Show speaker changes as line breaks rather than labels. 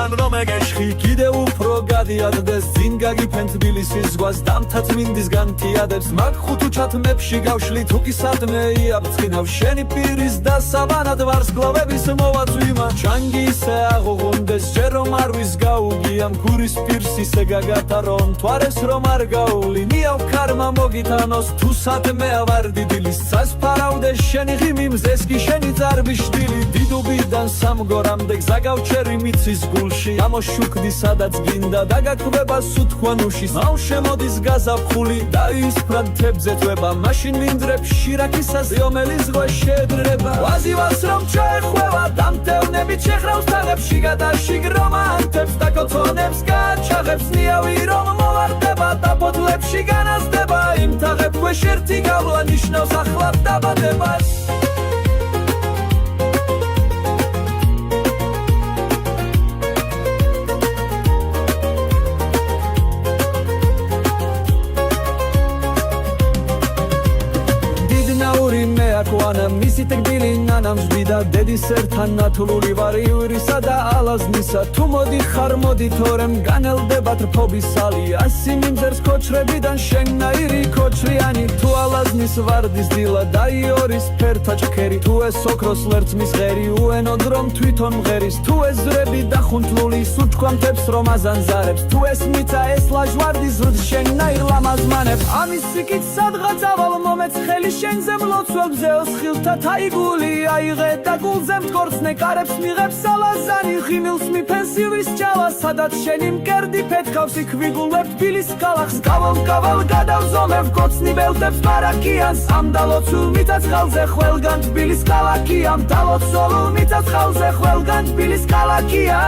თან რომ ეგეშხი კიდევ უფრო გადიადდეს წინ გაგიფენ თბილისის ზღვას დამთათმინდისგან თიადებს მაგ ხუთუჩათ მეფში გავშლი თუ კი სადმე იაბწყინავ შენი პირის და საბანად ვარსკვლავების მოვაწვიმა ჩანგი ისე აღუღუნდეს ჯერ რომ არ ვის გაუგია მგურის პირს ისე გაგატარონ თვარეს რომ არ გაული ნიავ ქარმა მოგიტანოს თუ სადმე ავარ დიდილის სასფარავდეს შენი ღიმი მზეს კი შენი ძარბიშტილი დიდუბიდან სამგორამდე გზა გავჩერი მიცის გულში ამოშუქდი სადაც გინდა დაგაკვება სუთქვანუშის აუ შემოდის გაზაფხული და ისფრად თებზე თვება მაშინ მინდრებს შირაქისას რომელი ზღვა შედრება ვაზივას რომ ჩაეხვევა დამტევნებით შეხრავს თაღებში გადაშიგ რომანტებს და კოცონებს გაჩაღებს ნიავი რომ მოვარდება და ფოთლებში განაზდება იმ თაღებ ქვეშ ერთი გავლა ნიშნავს ახლად დაბადებას აკვანა მისი ტკბილი ნანამზვიდა დედის ერთან ნათლული ვარი ივრისა და ალაზნისა თუ მოდი ხარ მოდი თორემ განელდებათ რფობისალი ასი მიმზერს ქოჩრებიდან შენნაირი ქოჩრიანი თუ ალაზნის ვარდის დილა და იორის ფერთა ჭქერი თუ ეს ოქროს ლერწმის ღერი უენოდ რომ თვითონ მღერის თუ ეს ზრები და ხუნთლული სუჩქვამთებს რომ აზანზარებს თუ ეს მიცა ეს ლაჟვარდი ზრდ შენნაირ ლამაზმანებს ამის სიკით სადღაც ავალ მომეცხელი შენზე მლოცველს ზეოს ხილთა თაიგული აიღე და გულზე მტკორცნე კარებს მიღებს ალაზანი ხიმილს მიფენსივის ჭალა სადაც შენი მკერდი ფეთქავს იქ ვიგულებ თბილის კალახს გავალ გადავზომებ კოცნი ბელტებს ბარაკიანს ამ დალოცულ მიწაცხალზე ყველგან თბილის ქალაქია ამ დალოცულ მიწაცხალზე ყველგან თბილის ქალაქია